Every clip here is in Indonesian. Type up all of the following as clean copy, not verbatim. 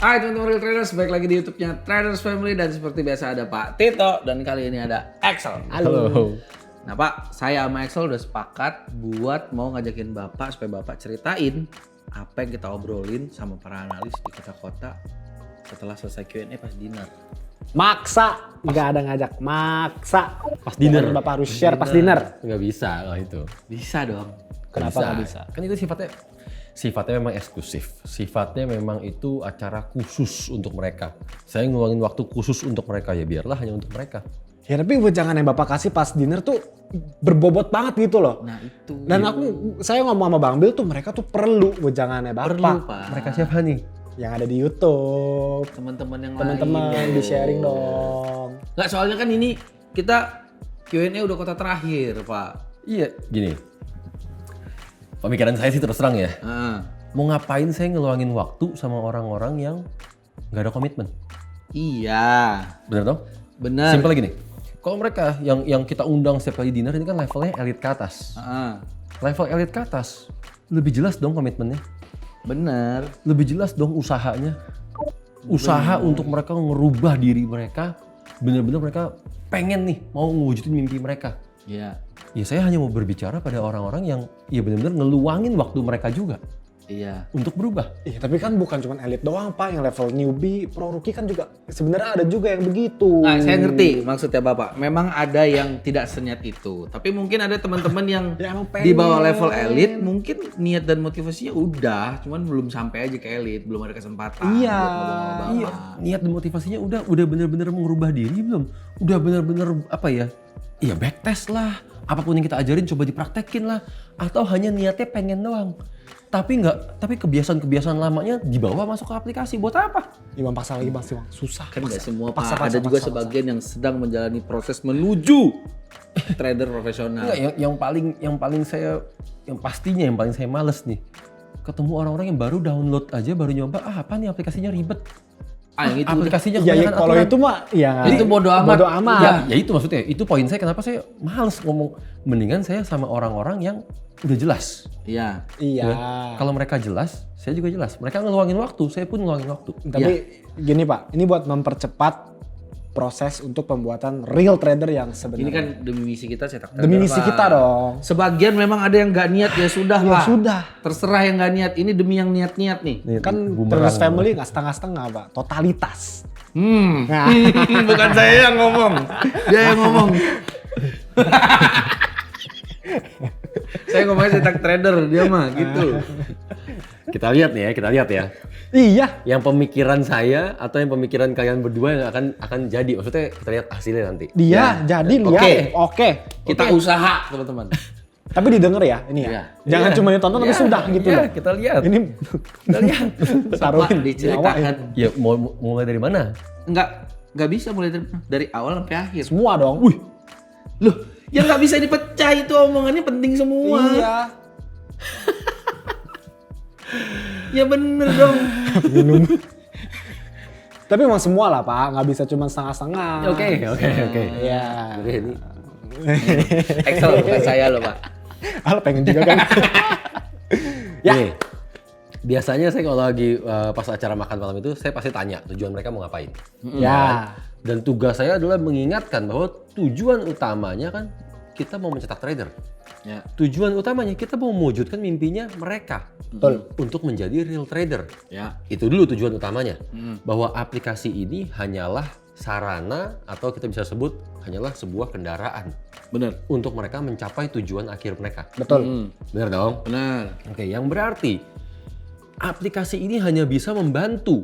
Hai teman-teman Real Traders, balik lagi di YouTube-nya Traders Family dan seperti biasa ada Pak Tito dan kali ini ada Axel. Halo. Nah Pak, saya sama Axel udah sepakat buat mau ngajakin Bapak supaya Bapak ceritain apa yang kita obrolin sama para analis di kota-kota setelah selesai Q&A pas dinner. Maksa, nggak ada ngajak, maksa. Pas dinner. Pokoknya Bapak harus share pas dinner. Nggak bisa kalau itu. Bisa dong. Kenapa nggak bisa? Kan itu sifatnya memang eksklusif. Sifatnya memang itu acara khusus untuk mereka. Saya ngeluangin waktu khusus untuk mereka, ya biarlah hanya untuk mereka. Ya tapi wejangan yang Bapak kasih pas dinner tuh berbobot banget gitu loh. Nah itu. Dan saya ngomong sama Bang Bil tuh mereka tuh perlu wejangannya Bapak. Perlu Pak. Mereka siapa nih? Yang ada di YouTube. Teman-teman yang Teman-teman lain. di sharing dong. Nggak, soalnya kan ini kita Q&A udah kota terakhir Pak. Iya, gini. Pemikiran saya sih terus terang ya. Mau ngapain saya ngeluangin waktu sama orang-orang yang nggak ada komitmen? Iya. Bener dong? Benar. Simpel gini. Kalau mereka yang kita undang setiap kali dinner ini kan levelnya elit ke atas. Level elit ke atas, lebih jelas dong komitmennya. Bener. Lebih jelas dong usahanya. Usaha untuk mereka ngerubah diri mereka. Bener-bener mereka pengen nih mau ngewujudin mimpi mereka. Iya. Ya saya hanya mau berbicara pada orang-orang yang ya bener-bener ngeluangin waktu mereka juga. Iya. Untuk berubah. Iya tapi kan bukan cuma elit doang Pak, yang level newbie, pro rookie kan juga sebenarnya ada juga yang begitu. Nah, saya ngerti maksudnya Bapak. Memang ada yang tidak senyat itu. Tapi mungkin ada teman-teman yang Ya, emang pengen. di bawah level elit mungkin niat dan motivasinya udah, cuman belum sampai aja ke elit, belum ada kesempatan Iya, buat ngobrol sama Bapak. Iya, niat dan motivasinya udah bener-bener mengubah diri belum? Udah bener-bener apa ya? Iya backtest lah, apapun yang kita ajarin coba dipraktekin lah, atau hanya niatnya pengen doang. Tapi kebiasaan-kebiasaan lamanya dibawa masuk ke aplikasi buat apa? Bang paksa lagi Bang, susah. Kan nggak semua Pak. Paksa, Ada juga sebagian yang sedang menjalani proses menuju trader profesional. Enggak, yang paling saya males nih. Ketemu orang-orang yang baru download aja, baru nyoba, apa nih aplikasinya ribet. Yang itu Aplikasinya Iya, kebanyakan kalau aturan. itu mah ya Itu bodo amat. Bodo amat. Ya itu maksudnya, itu poin saya kenapa saya males ngomong. Mendingan saya sama orang-orang yang udah jelas. Iya. Iya. Ya. Kalau mereka jelas, saya juga jelas. Mereka ngeluangin waktu, saya pun ngeluangin waktu. Tapi gini Pak, ini buat mempercepat proses untuk pembuatan real trader yang Ini sebenarnya. kan demi misi kita cetak trader, Demi misi Pak. kita dong. Sebagian memang ada yang nggak niat, ya sudah Ya lah. sudah. Terserah yang nggak niat. Ini demi yang niat-niat nih. Nih, Kan bumerang. Traders Family nggak setengah-setengah Pak, totalitas. Nah. Bukan saya yang ngomong, dia yang ngomong. Saya ngomongnya cetak trader, dia mah gitu. Kita lihat ya. Iya. Yang pemikiran saya atau yang pemikiran kalian berdua yang akan jadi. Maksudnya kita lihat hasilnya nanti. Dia jadi lihat. Oke. Kita usaha, teman-teman. Tapi didengar ya ini ya. Iya. Jangan Iya. cuma ditonton tapi Iya. sudah gitu Iya, loh. kita lihat. Ini Kita lihat. taruhin Pak, nyawa ya. diceritakan. Ya mau mulai dari mana? Nggak bisa mulai dari awal sampai akhir. Semua dong. Loh, yang nggak bisa dipecah itu omongannya penting semua. Iya. Ya bener dong. Minum. Tapi emang semua lah Pak, nggak bisa cuma setengah-setengah. Oke. Iya. Jadi ini Excel bukan saya loh Pak. Al pengen juga kan. Ya. Gini, biasanya saya kalau lagi pas acara makan malam itu saya pasti tanya tujuan mereka mau ngapain. Ya. Dan tugas saya adalah mengingatkan bahwa tujuan utamanya kan kita mau mencetak trader. Ya. Tujuan utamanya kita mau mewujudkan mimpinya mereka. Betul. Untuk menjadi real trader. Ya. Itu dulu tujuan utamanya. Bahwa aplikasi ini hanyalah sarana atau kita bisa sebut hanyalah sebuah kendaraan. Bener. Untuk mereka mencapai tujuan akhir mereka. Betul. Benar dong? Benar. Oke, yang berarti aplikasi ini hanya bisa membantu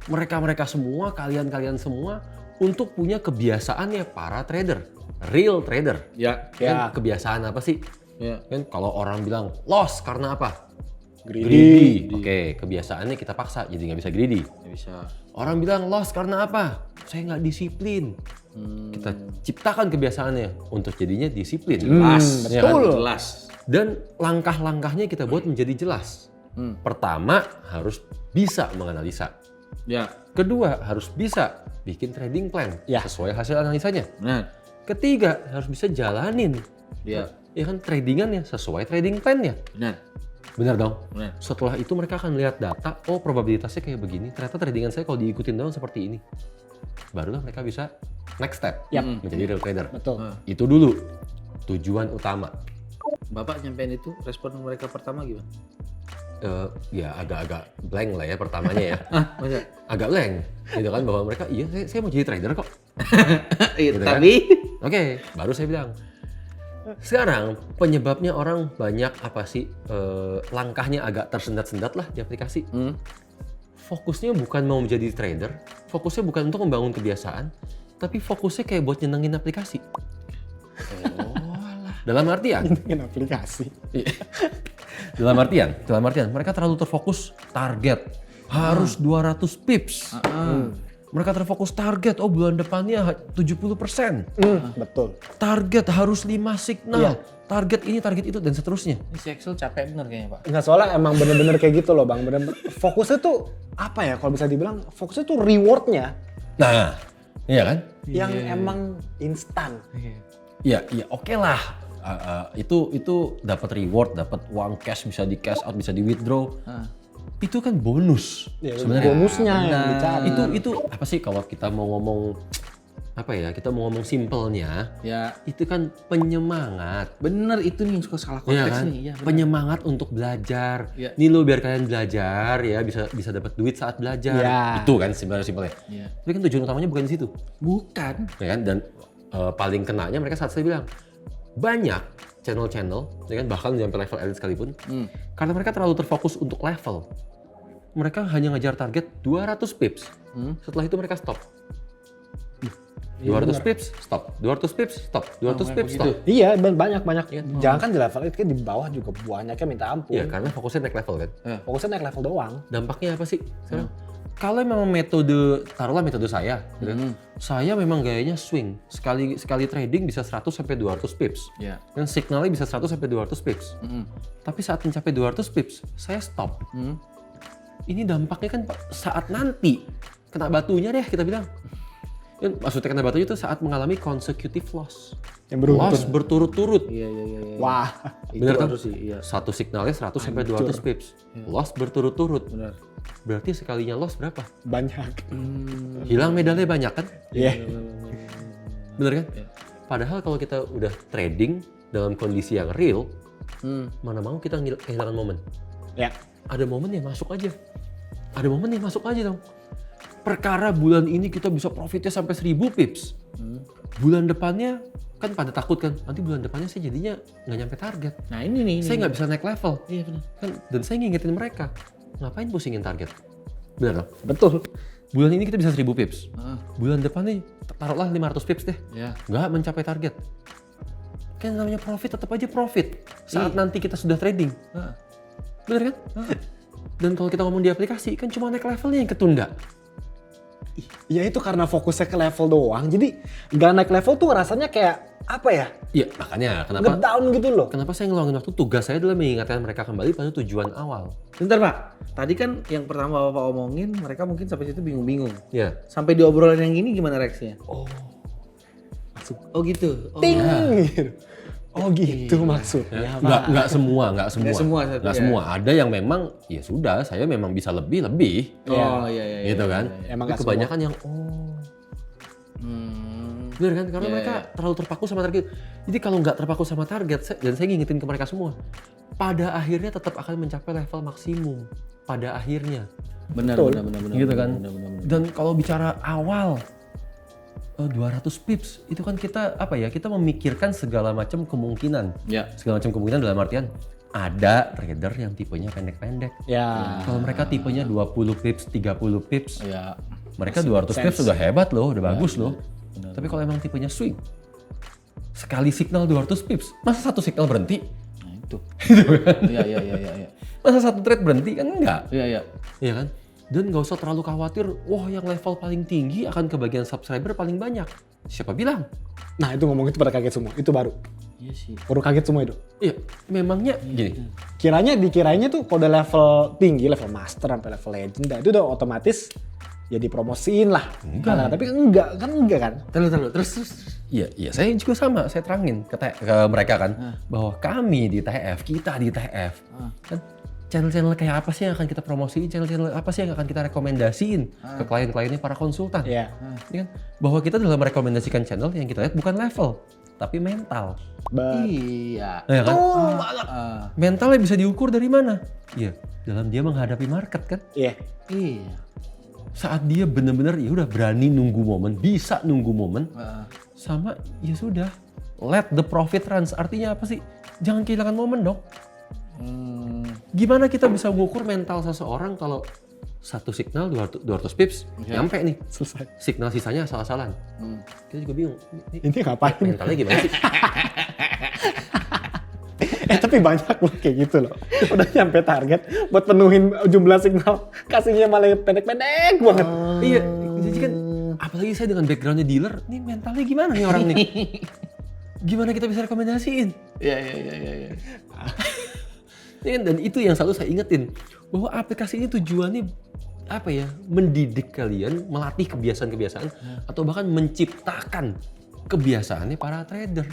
mereka-mereka semua, kalian-kalian semua untuk punya kebiasaannya para trader, real trader. Ya. Ya. Kan kebiasaan apa sih? Ya. Kan kalau orang bilang loss karena apa? Greedy. Oke, kebiasaannya kita paksa jadi nggak bisa greedy. Nggak bisa. Orang bilang loss karena apa? Saya nggak disiplin. Kita ciptakan kebiasaannya untuk jadinya disiplin. Jelas. Ya kan? betul. Jelas. Dan langkah-langkahnya kita buat menjadi jelas. Pertama, harus bisa menganalisa. Ya. Kedua, harus bisa bikin trading plan Ya. sesuai hasil analisanya. Benar. Ketiga, harus bisa jalanin. Ya. Ya kan tradingannya sesuai trading plan-nya. Benar. Benar dong. Benar. Setelah itu mereka akan lihat data, oh probabilitasnya kayak begini. Ternyata tradingan saya kalau diikutin doang seperti ini. Barulah mereka bisa next step menjadi real trader. Betul. Itu dulu tujuan utama. Bapak nyampein itu, respon mereka pertama gimana? Ya agak-agak blank lah ya pertamanya ya. Masa? Agak blank. Gitu kan bahwa mereka, iya saya mau jadi trader kok. Iya, Gitu kan? tapi Oke, baru saya bilang. Sekarang penyebabnya orang banyak apa sih langkahnya agak tersendat-sendat lah di aplikasi. Fokusnya bukan mau menjadi trader, fokusnya bukan untuk membangun kebiasaan, tapi fokusnya kayak buat nyenengin aplikasi. Dalam artian, Ini aplikasi. dalam artian mereka terlalu terfokus target harus 200 pips. Mereka terfokus target, oh bulan depannya 70%. Betul. Target harus 5 signal. Iya. Target ini, target itu dan seterusnya. ini si Excel capek bener kayaknya Pak. Nggak, soalnya emang bener-bener kayak gitu loh Bang. Bener fokusnya tuh apa ya kalau bisa dibilang fokusnya tuh rewardnya Nah, iya kan? yang emang instan. Ya oke lah. Itu dapat reward, dapat uang cash, bisa di cash out, bisa di withdraw. Itu kan bonus Ya, sebenarnya. bonusnya yang dicari. Itu apa sih kalau kita mau ngomong apa ya? Kita mau ngomong simpelnya, Ya itu kan penyemangat. bener, itu nih yang suka salah Iya konteks kan? nih. Iya, bener. Penyemangat untuk belajar. Iya. Nih lo biar kalian belajar ya, bisa dapat duit saat belajar. Iya. Itu kan simpelnya. Iya. Tapi kan tujuan utamanya bukan di situ. Bukan. Ya kan? Dan paling kenanya mereka saat saya bilang banyak channel-channel, ya kan, bahkan sampai level elite sekalipun, karena mereka terlalu terfokus untuk level. Mereka hanya ngejar target 200 pips. Setelah itu mereka stop. 200 pips, stop. 200 pips, stop. 200 pips, stop. Iya, banyak. Jangan kan di level itu kan di bawah juga banyaknya minta ampun. Iya, karena fokusnya naik level kan. Fokusnya naik level doang. Dampaknya apa sih? Sekarang, kalau memang taruhlah metode saya, gitu kan, saya memang gayanya swing. Sekali trading bisa 100 sampai 200 pips. Iya. Dan signalnya bisa 100 sampai 200 pips. Tapi saat mencapai 200 pips, saya stop. Ini dampaknya kan saat nanti kena batunya deh kita bilang. Maksudnya kena batunya itu saat mengalami consecutive loss. Yang Loss berturut-turut. Iya. Wah. Bener kan? Harus sih, iya. Satu signalnya 100 sampai 200 pips. Loss berturut-turut. Benar. Berarti sekalinya loss berapa? Banyak. Hilang medalnya banyak kan? Iya. Bener kan? Padahal kalau kita udah trading dalam kondisi yang real, mana mau kita kehilangan momen. Ya. Ada momen yang masuk aja. Ada momen yang masuk aja dong. Perkara bulan ini kita bisa profitnya sampai 1000 pips. Bulan depannya kan pada takut kan, nanti bulan depannya saya jadinya nggak nyampe target. Nah ini nih. Saya nggak bisa naik level. Iya benar. Kan, dan saya ngingetin mereka, ngapain pusingin target? Bener dong? Betul. Bulan ini kita bisa 1000 pips. Bulan depannya taruhlah 500 pips deh. Ya. Nggak mencapai target. Kan namanya profit tetap aja profit. Saat nanti kita sudah trading. Bener kan? Dan kalau kita ngomong di aplikasi, kan cuma naik levelnya yang ketunda. Ya itu karena fokusnya ke level doang. Jadi nggak naik level tuh rasanya kayak apa ya? Iya, makanya kenapa Ngedown gitu loh. kenapa saya ngeluangin waktu, tugas saya adalah mengingatkan mereka kembali pada tujuan awal. Bentar Pak, tadi kan yang pertama Bapak omongin, mereka mungkin sampai situ bingung-bingung. Ya. Sampai di obrolan yang gini gimana reaksinya? Masuk. Oh gitu. Oh, Ting. Oh gitu maksudnya. Pak. Nggak semua. Nggak semua, satu, Nggak ya. semua. Ada yang memang ya sudah, saya memang bisa lebih. Oh iya. Gitu kan. Emang Tapi nggak kebanyakan yang bener kan? Karena Iya, mereka terlalu terpaku sama target. Jadi kalau nggak terpaku sama target, dan saya ngingetin ke mereka semua, pada akhirnya tetap akan mencapai level maksimum. Pada akhirnya. Benar. Gitu kan. Benar. Dan kalau bicara awal 200 pips itu kan kita apa ya, kita memikirkan segala macam kemungkinan. Ya. Segala macam kemungkinan dalam artian ada trader yang tipenya pendek-pendek. Ya. Kalau mereka tipenya 20 pips, 30 pips, Ya. mereka 200 pips sudah hebat loh, udah bagus loh. Tapi kalau emang tipenya swing, sekali signal 200 pips, masa satu signal berhenti? Nah itu. Kan? Iya. Masa satu trade berhenti? Kan enggak. Iya. Iya kan? Dan nggak usah terlalu khawatir, wah yang level paling tinggi akan kebagian subscriber paling banyak. Siapa bilang? Nah itu ngomong itu pada kaget semua. Itu baru. Iya sih. Baru kaget semua itu. Iya, memangnya gini. Dikiranya tuh kalau udah level tinggi, level master sampai level legend, itu udah otomatis ya dipromosiin lah. Enggak. Nah, tapi enggak kan? Terus. Iya, saya juga sama. Saya terangin ke mereka kan bahwa kami di TF, kita di TF, kan channel-channel kayak apa sih yang akan kita promosiin, channel-channel apa sih yang akan kita rekomendasiin ke klien-kliennya para konsultan. Iya. Ya kan? Bahwa kita dalam merekomendasikan channel yang kita lihat bukan level, tapi mental. Iya. Ya kan? banget. Mentalnya bisa diukur dari mana? Iya, dalam dia menghadapi market kan. Iya. Iya. Saat dia benar-benar ya udah berani nunggu momen, bisa nunggu momen, sama ya sudah, let the profit runs. Artinya apa sih? Jangan kehilangan momen dong. Gimana kita bisa mengukur mental seseorang kalau satu signal 200 pips nyampe nih, Selesai. signal sisanya asal-asalan. Kita juga bingung. Ini ngapain? Mentalnya gimana sih? Tapi banyak loh kayak gitu loh. Udah nyampe target buat penuhin jumlah signal, kasihnya malah pendek-pendek banget. Iya, jadi kan apalagi saya dengan backgroundnya dealer, nih mentalnya gimana nih orang nih? Gimana kita bisa rekomendasiin? Iya. Ya kan? Dan itu yang selalu saya ingetin, bahwa aplikasi ini tujuannya apa ya? Mendidik kalian, melatih kebiasaan-kebiasaan, atau bahkan menciptakan kebiasaannya para trader.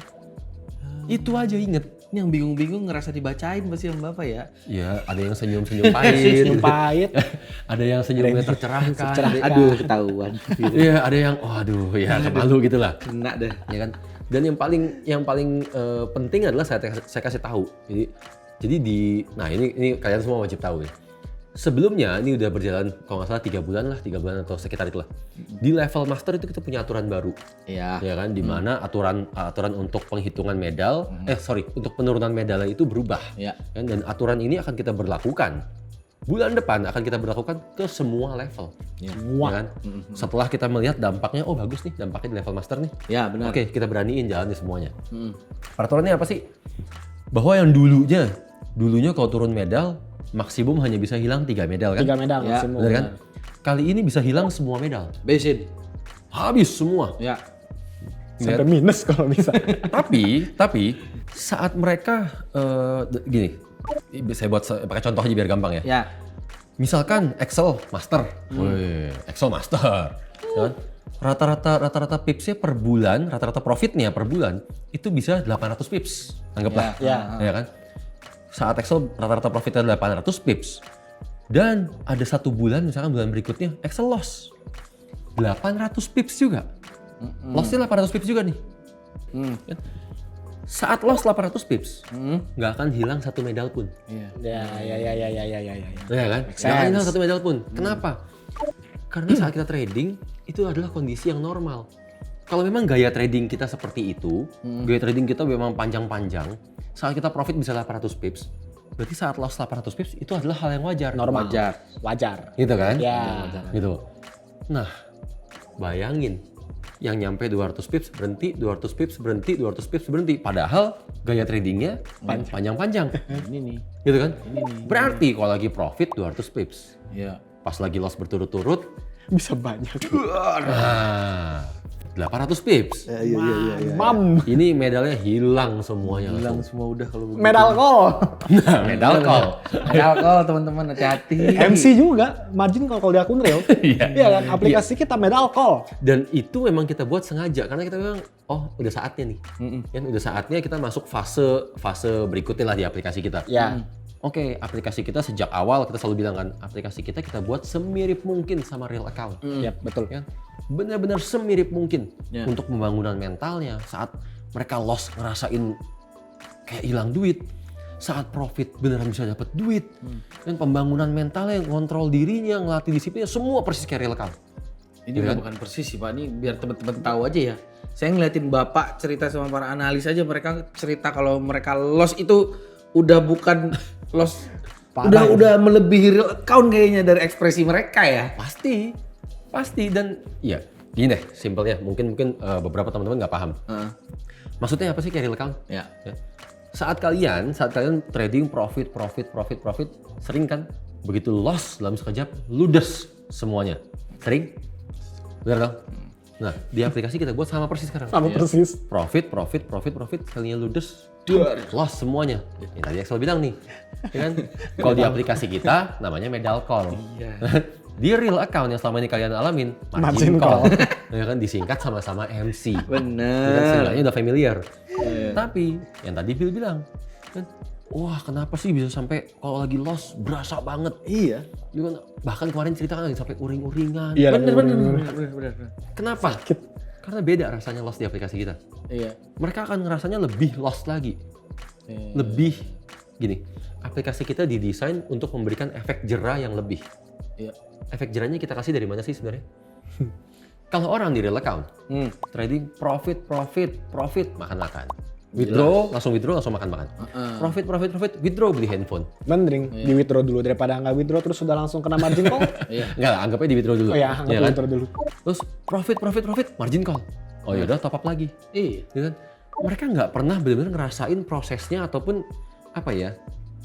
Itu aja inget. Yang bingung-bingung ngerasa dibacain pasti sama Bapak ya. Ya, ada yang senyum-senyum pahit. Senyum pahit. Ada yang senyumnya tercerahkan. Aduh, ketahuan. Iya, ada yang, waduh, ya malu gitu lah. Kena deh. Ya kan? Dan yang paling penting adalah saya kasih tahu. Jadi nah ini kalian semua wajib tahu ya. Sebelumnya ini udah berjalan kalau nggak salah 3 bulan atau sekitar itulah. Di level master itu kita punya aturan baru. Iya. Ya kan, di mana aturan untuk penghitungan medal, untuk penurunan medalnya itu berubah. Iya. Kan? Dan aturan ini akan kita berlakukan. Bulan depan akan kita berlakukan ke semua level. Semua. Ya kan? Setelah kita melihat dampaknya, oh bagus nih dampaknya di level master nih. Ya benar. Oke, kita beraniin jalan di semuanya. Peraturannya apa sih? Bahwa yang dulunya kalau turun medal, maksimum hanya bisa hilang 3 medal kan? 3 medal Ya, maksimum. Bener kan? Kali ini bisa hilang semua medal. Besin. Habis semua. Ya. Sampai minus kalau bisa. tapi saat mereka gini, saya buat pakai contoh aja biar gampang ya. Ya. Misalkan Excel Master. Wih, Excel Master. Ya kan? Rata-rata pipsnya per bulan, rata-rata profitnya per bulan itu bisa 800 pips. Anggaplah. Ya kan? Saat Excel rata-rata profitnya 800 pips. Dan ada 1 bulan, misalkan bulan berikutnya Excel loss 800 pips juga. Lossnya 800 pips juga nih. Saat loss 800 pips, nggak akan hilang 1 medal pun. Iya. Ya. Ya kan? Nggak akan hilang 1 medal pun. Kenapa? Karena saat kita trading, itu adalah kondisi yang normal. Kalau memang gaya trading kita seperti itu, gaya trading kita memang panjang-panjang, saat kita profit bisa 800 pips, berarti saat loss 800 pips itu adalah hal yang wajar. Normal. Wajar. Gitu kan? Ya. Gitu. Nah, bayangin yang nyampe 200 pips berhenti, 200 pips berhenti, 200 pips berhenti. Padahal gaya tradingnya panjang-panjang. Ini nih. Gitu kan? Berarti kalau lagi profit 200 pips. Iya. Pas lagi loss berturut-turut, Bisa banyak. nah, 800 pips. Mam. Ini medalnya hilang semuanya Hilang langsung. semua udah kalau begitu. Medal call. Nah, medal call. Medal call teman-teman, hati-hati. MC juga, margin call di akun real. Iya kan, aplikasi kita medal call. Dan itu memang kita buat sengaja karena kita memang udah saatnya nih. Kan udah saatnya kita masuk fase berikutnya lah di aplikasi kita. Ya. Oke, aplikasi kita sejak awal kita selalu bilang kan, aplikasi kita buat semirip mungkin sama real account. Iya, betul. Kan? Benar-benar semirip mungkin Ya. untuk pembangunan mentalnya saat mereka loss ngerasain kayak hilang duit, saat profit beneran bisa dapat duit, dan pembangunan mentalnya, ngontrol dirinya, ngelatih disiplinnya, semua persis kayak real account. Ini Iya kan? bukan persis sih Pak, ini biar teman-teman tahu aja ya. Saya ngeliatin Bapak cerita sama para analis aja, mereka cerita kalau mereka loss itu udah bukan loss, Parah udah melebihi real account kayaknya dari ekspresi mereka ya. Pasti dan ya gini deh, simpelnya mungkin beberapa teman-teman nggak paham. Maksudnya apa sih kayak real account? Ya. Ya. Saat kalian trading profit, sering kan begitu loss dalam sekejap ludes semuanya. Sering? Benar dong? Nah, di aplikasi kita buat sama persis sekarang. Sama persis. Profit, sekalinya ludes, loss semuanya. Yang tadi Axel bilang nih, ya kan? Kalau di aplikasi kita namanya medal call. Iya. Di real account yang selama ini kalian alamin, Margin margin call. call. Ya kan disingkat sama-sama MC. Ya kan, Bener. seenggaknya udah familiar. Tapi yang tadi Bill bilang, kan, wah kenapa sih bisa sampai kalau lagi loss berasa banget. Iya. Gimana? Bahkan kemarin cerita kan lagi sampai uring-uringan. Iya. Bener. Kenapa? Karena beda rasanya loss di aplikasi kita. Iya. Mereka akan ngerasanya lebih lost lagi. Lebih gini, aplikasi kita didesain untuk memberikan efek jera yang lebih. Iya. Efek jerahnya kita kasih dari mana sih sebenarnya? Kalau orang di real account, trading profit, makan-makan. Withdraw, langsung makan-makan. Profit, withdraw beli handphone. Mending di withdraw dulu daripada nggak withdraw terus sudah langsung kena margin call. Enggak, anggapnya di withdraw dulu. Oh ya, nggak kan? withdraw dulu. Terus profit, margin call. Oh yaudah top up lagi. Iya. Ya kan? Mereka nggak pernah benar-benar ngerasain prosesnya ataupun apa ya,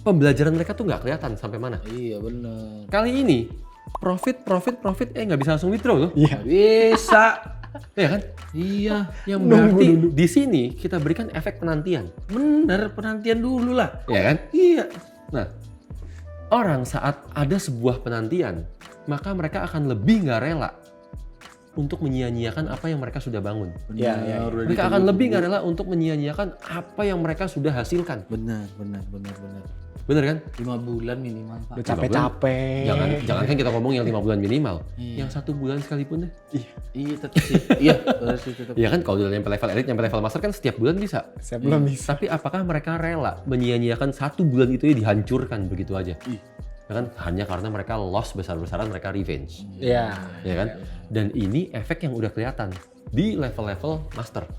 pembelajaran mereka tuh nggak kelihatan sampai mana. Iya bener. Kali ini profit nggak bisa langsung withdraw loh. Iya. Bisa. Ya kan? Iya. Yang berarti di sini kita berikan efek penantian. Bener, penantian dulu lah. Ya kan? Iya. Nah, orang saat ada sebuah penantian, maka mereka akan lebih nggak rela untuk menyia-nyiakan apa yang mereka sudah bangun. Iya. Mereka akan lebih nggak rela untuk menyia-nyiakan apa yang mereka sudah hasilkan. Bener. Bener kan? 5 bulan minimal, Pak. Udah capek-capek. Jangan kan kita ngomong yang 5 bulan minimal. Yang 1 bulan sekalipun deh. Iya, tetap sih. Iya, bener sih tetap. Iya kan, kalau udah nyampe level elite, nyampe level master kan setiap bulan bisa. Saya belum bisa. Tapi apakah mereka rela menyia-nyiakan 1 bulan itu dihancurkan begitu aja? Ya kan, hanya karena mereka loss besar-besaran, mereka revenge. Iya. Ya kan? Dan ini efek yang udah kelihatan di level-level master.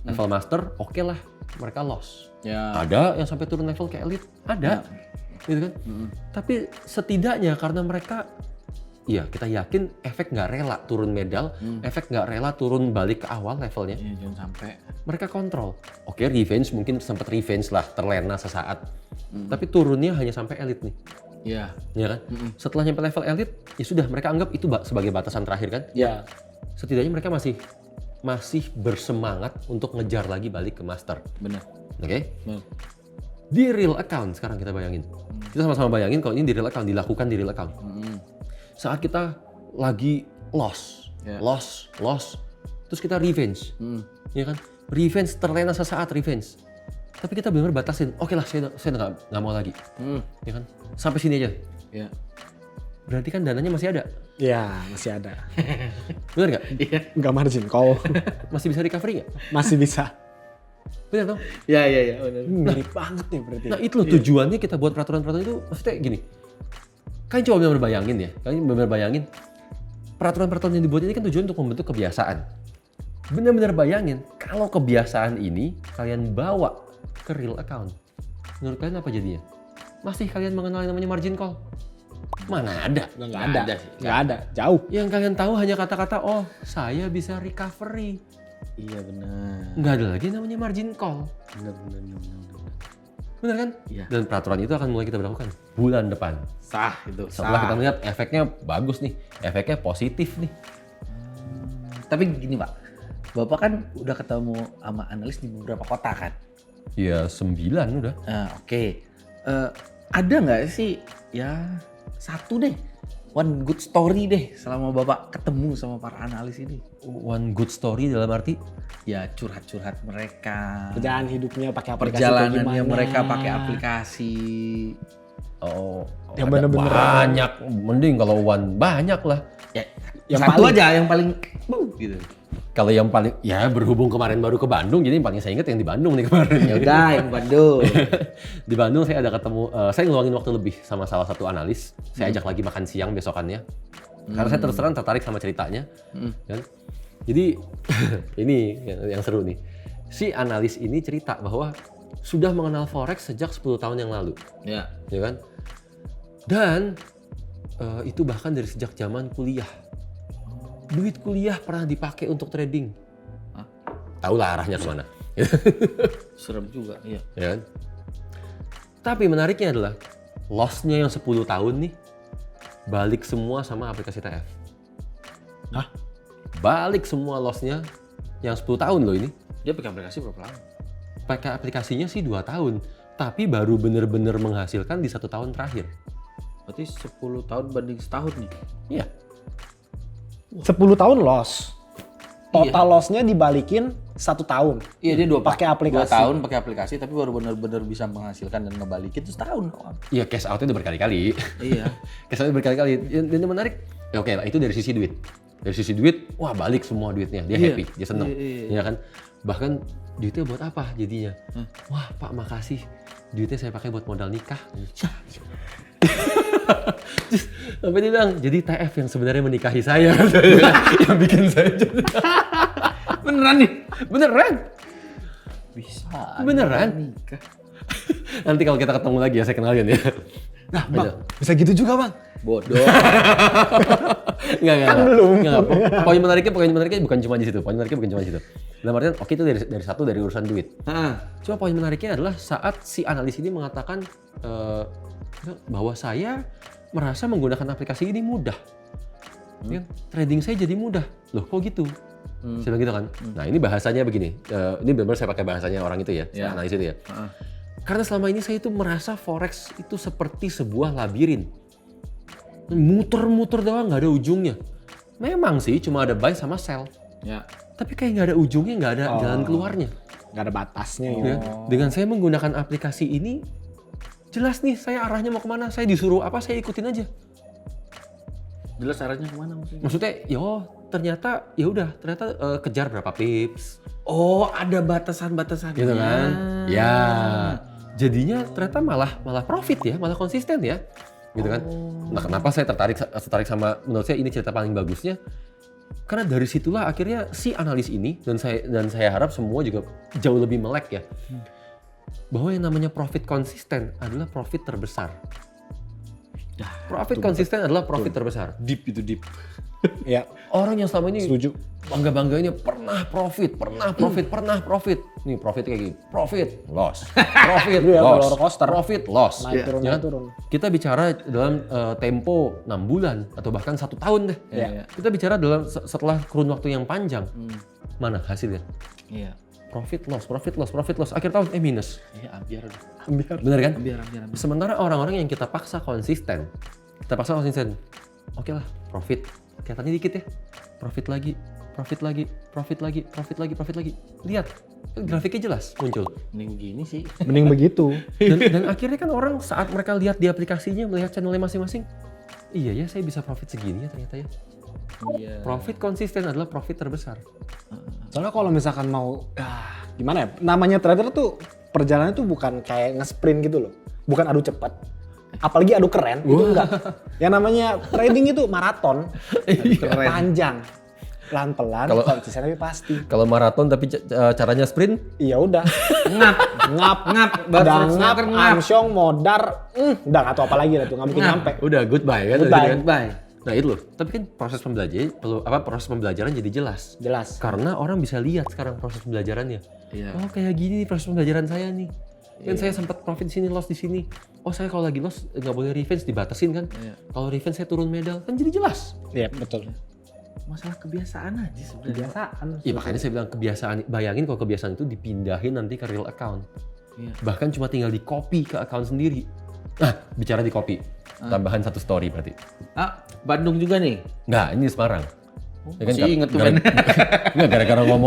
Level master oke lah, mereka loss. Ya. Ada yang sampai turun level ke elite, ada. Gitu kan? Tapi setidaknya karena mereka, iya kita yakin efek nggak rela turun medal, efek nggak rela turun balik ke awal levelnya. Iya, jangan sampai. Mereka kontrol. Oke, revenge mungkin sempat revenge lah, terlena sesaat. Tapi turunnya hanya sampai elite nih. Iya. Ya kan? Setelah nyampe level elite, ya sudah mereka anggap itu sebagai batasan terakhir kan? Iya. Setidaknya mereka masih bersemangat untuk ngejar lagi balik ke master. Bener. Oke? Di real account sekarang kita bayangin. Kita sama-sama bayangin kalau ini di real account, dilakukan di real account. Saat kita lagi loss, terus kita revenge. Ya kan? Revenge, terlena sesaat revenge. Tapi kita benar-benar batasin, oke lah saya nggak mau lagi. Ya kan? Sampai sini aja. Iya. Berarti kan dananya masih ada. Iya, masih ada. Bener nggak? Iya. Nggak margin call. Masih bisa recovery nggak? Masih bisa. Bener dong? Iya, bener. Mirip banget nih berarti. Nah itu loh tujuannya kita buat peraturan-peraturan itu maksudnya gini. Kalian coba benar-benar bayangin ya. Kalian benar-benar bayangin. Peraturan-peraturan yang dibuat ini kan tujuan untuk membentuk kebiasaan. Benar-benar bayangin kalau kebiasaan ini kalian bawa ke real account. Menurut kalian apa jadinya? Masih kalian mengenal yang namanya margin call? Mana ada? Nggak ada. sih. Nggak ada. Jauh. Yang kalian tahu hanya kata-kata, oh saya bisa recovery. Iya, bener. Nggak ada lagi namanya margin call. Bener. Bener kan? Iya. Dan peraturan itu akan mulai kita berlakukan bulan depan. Sah itu. Setelah kita melihat efeknya bagus nih, efeknya positif nih. Tapi gini, Pak. Bapak kan udah ketemu sama analis di beberapa kota kan? Ya 9 udah. Nah, oke. Ada nggak sih ya satu deh, one good story deh selama Bapak ketemu sama para analis ini? One good story dalam arti Ya curhat-curhat mereka, Perjalanan hidupnya pakai aplikasi perjalanannya kayak gimana. mereka pakai aplikasi. Yang ada bener-bener banyak, mending kalau one banyak lah. Ya, Yang satu paling- aja yang paling gitu. Kalau yang paling, ya berhubung kemarin baru ke Bandung, jadi yang paling saya ingat yang di Bandung nih kemarin. Ya udah yang Bandung. Di Bandung saya ada ketemu, saya ngeluangin waktu lebih sama salah satu analis. Saya ajak lagi makan siang besokannya. Karena saya terus terang tertarik sama ceritanya. Kan? Jadi ini yang seru nih. Si analis ini cerita bahwa sudah mengenal Forex sejak 10 tahun yang lalu. Ya. Ya kan? Dan itu bahkan dari sejak zaman kuliah. Duit kuliah pernah dipakai untuk trading. Tahu lah arahnya kemana. Serem juga, iya. Ya kan? Tapi menariknya adalah loss-nya yang 10 tahun nih balik semua sama aplikasi TF. Hah? Balik semua loss-nya yang 10 tahun loh ini. Dia pakai aplikasi berapa lama? Pakai aplikasinya sih 2 tahun. Tapi baru bener-bener menghasilkan di 1 tahun terakhir. Berarti 10 tahun banding setahun nih. Iya. 10 tahun loss. Total loss-nya dibalikin 1 tahun. Iya dia Pakai aplikasi. 2 tahun pakai aplikasi tapi baru bener-bener bisa menghasilkan dan ngebalikin itu setahun doang. Iya, cash out-nya udah berkali-kali. Iya. Cash out berkali-kali. Dan yang menarik, ya oke lah, itu dari sisi duit. Dari sisi duit, wah balik semua duitnya. Dia Iya. happy, dia seneng. Iya. Ya kan? Bahkan duitnya buat apa jadinya? Wah Pak makasih, duitnya saya pakai buat modal nikah. Terus, sampai dia bilang, jadi TF yang sebenarnya menikahi saya. Yang bikin saya jadi. Beneran nih? Beneran? Bisa. Beneran? Nikah. Nanti kalau kita ketemu lagi ya, saya kenalin ya. Nah, Bang, bisa gitu juga, Bang. Bodoh. Enggak. Kan belum. Enggak. Poin menariknya bukan cuma di situ. Poin menariknya bukan cuma di situ. Dalam artian, oke itu dari urusan duit. Cuma poin menariknya adalah saat si analis ini mengatakan bahwa saya merasa menggunakan aplikasi ini mudah. Ya, trading saya jadi mudah. Loh kok gitu? Saya bilang gitu kan. Nah ini bahasanya begini. Ini benar-benar saya pakai bahasanya orang itu ya, Ya. analis itu ya. Karena selama ini saya itu merasa forex itu seperti sebuah labirin. Muter-muter doang, nggak ada ujungnya. Memang sih cuma ada buy sama sell. Ya. Tapi kayak nggak ada ujungnya, nggak ada jalan keluarnya. Nggak ada batasnya Ya. Dengan saya menggunakan aplikasi ini, jelas nih saya arahnya mau kemana. Saya disuruh apa, saya ikutin aja. Jelas arahnya kemana maksudnya? Maksudnya, ternyata kejar berapa pips. Oh, ada batasan-batasannya. Gitu kan? Ya. Jadinya ternyata malah profit ya, malah konsisten ya. Gitu kan? Nah, kenapa saya tertarik sama, menurut saya ini cerita paling bagusnya. Karena dari situlah akhirnya si analis ini dan saya harap semua juga jauh lebih melek ya. Bahwa yang namanya profit konsisten adalah profit terbesar. Profit konsisten adalah profit terbesar. Deep itu deep. Ya, Orang yang selama ini setuju. bangga-bangganya pernah profit. Nih profit kayak gini, profit, loss, profit, Iya, loss, roller coaster. profit, loss. Naik turun, Ya naik kan? turun. Kita bicara dalam tempo 6 bulan atau bahkan 1 tahun deh. Iya. Kita bicara dalam setelah kurun waktu yang panjang. Mana hasilnya? Iya. Profit, loss. Akhir tahun minus. Iya, ambiar. Bener kan? Ambiar. Sementara orang-orang yang kita paksa konsisten. Oke lah, profit. Kelihatannya dikit ya. Profit lagi. Lihat, grafiknya jelas muncul. Mending begini sih. Mending begitu. Dan akhirnya kan orang saat mereka lihat di aplikasinya, melihat channelnya masing-masing, iya ya saya bisa profit segini ya ternyata ya. Iya. Profit konsisten adalah profit terbesar. Soalnya kalau misalkan mau, gimana ya, namanya trader tuh perjalanannya tuh bukan kayak nge-sprint gitu loh. Bukan adu cepat. Apalagi adu keren, itu enggak. Yang namanya trading itu maraton. Keren. Panjang. Pelan-pelan, Kalau- konsisten tapi pasti. Kalau maraton tapi caranya sprint, Iya udah. Ngap. Udah Baru ngap, amsyong, modar, udah nggak tahu apa lagi lah tuh, nggak mungkin Ngap. nyampe. udah goodbye kan. Goodbye. Gitu kan? Bye. Nah itu loh. Tapi kan proses pembelajaran jadi jelas. Jelas. Karena orang bisa lihat sekarang proses pembelajarannya. Iya. Oh kayak gini nih proses pembelajaran saya nih. Kan saya sempat profit di sini, loss di sini. Oh saya kalau lagi loss nggak boleh revenge, dibatasin kan. Iya. Kalau revenge saya turun medal, kan jadi jelas. Iya betul. Masalah kebiasaan aja sebenarnya. Kebiasaan. Iya makanya saya bilang kebiasaan. Bayangin kalau kebiasaan itu dipindahin nanti ke real account. Iya. Bahkan cuma tinggal di copy ke account sendiri. Nah bicara di copy, tambahan satu story berarti. Bandung juga nih. Nggak, ini Semarang. Ya kan, masih inget tuh, gara- Ben. Nggak,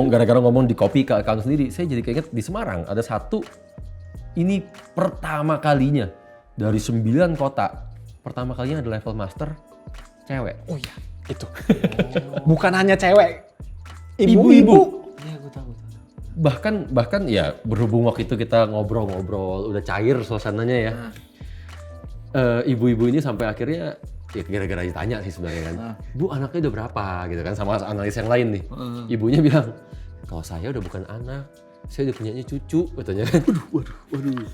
gara-gara ngomong di copy ke account sendiri, saya jadi keinget di Semarang ada satu, ini pertama kalinya dari 9 kota, pertama kalinya ada level master cewek. Oh iya, itu. Bukan hanya cewek. Ibu-ibu. Iya, gue tahu. Bahkan ya berhubung waktu itu kita ngobrol-ngobrol, udah cair suasananya ya. Ibu-ibu ini sampai akhirnya ya gara-gara ditanya sih sebenarnya kan. Bu anaknya udah berapa gitu kan sama analis yang lain nih. Ibunya bilang, kalau saya udah bukan anak, saya udah punyanya cucu katanya kan. Waduh.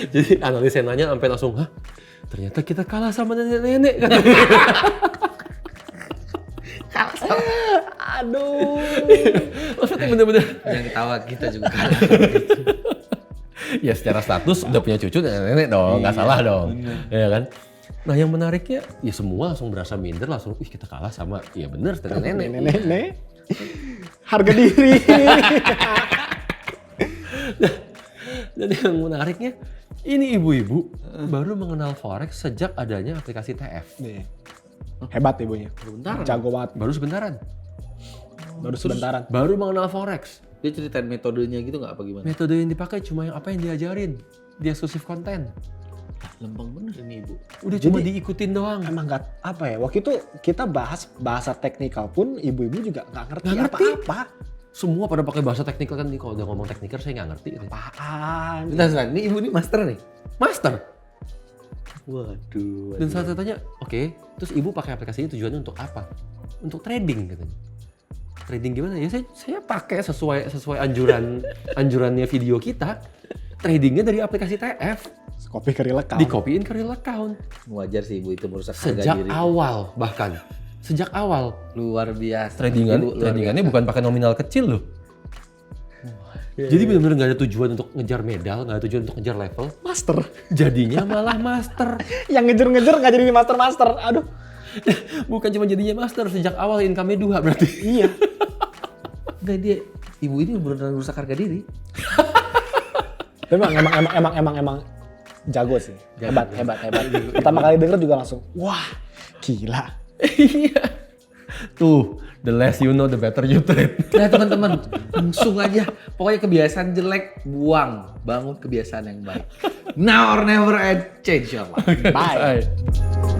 jadi analis yang nanya sampai langsung, hah? Ternyata kita kalah sama nenek-nenek kan. Aduh. Maksudnya bener-bener. Jangan ketawa, kita juga kalah. Ya secara status udah punya cucu nenek dong, nggak salah dong, ya kan? Nah yang menariknya, ya semua langsung berasa minder, langsung, ih kita kalah sama, ya bener nenek. Nenek. Harga diri. Dan yang menariknya, ini ibu-ibu baru mengenal forex sejak adanya aplikasi TF. Nih. Hebat ibunya. Bentar. Jago banget. Baru sebentaran. Baru sebentaran. Baru mengenal forex. Dia ceritain metodenya gitu nggak apa gimana? Metode yang dipakai cuma yang apa yang diajarin. Dia eksklusif konten. Lempeng bener ini ibu. Udah cuma diikutin doang. Emang nggak apa ya? Waktu itu kita bahas bahasa teknikal pun ibu-ibu juga nggak ngerti Nggak ngerti. apa-apa. Semua pada pakai bahasa teknikal kan nih, kalau udah ngomong teknikal saya nggak ngerti. Gitu. Apaan? Bentar, ini ibu ini master nih. Master. Waduh. Dan saat saya tanya, oke, terus ibu pakai aplikasi ini tujuannya untuk apa? Untuk trading katanya. Trading gimana? Ya saya pakai sesuai anjurannya video kita. Tradingnya dari aplikasi TF. Copy ke real account. Dikopiin ke real account. Wajar sih ibu itu merusak harga Sejak diri. awal bahkan. Sejak awal. Luar biasa. Tradingannya bukan pakai nominal kecil loh. Jadi benar-benar nggak ada tujuan untuk ngejar medal, nggak ada tujuan untuk ngejar level. Master. Jadinya malah master. Yang ngejar-ngejar nggak jadi master-master. Aduh. Bukan cuma jadinya master, sejak awal income-nya 2 berarti. Iya. Enggak, dia ibu ini beneran rusak harga diri. Tapi emang jago sih. Hebat. Pertama kali denger juga langsung, wah, gila. Iya. Tuh, the less you know, the better you trade. Nah teman-teman, langsung aja. Pokoknya kebiasaan jelek, buang. Bangun kebiasaan yang baik. Now or never and change your life. Bye. Bye.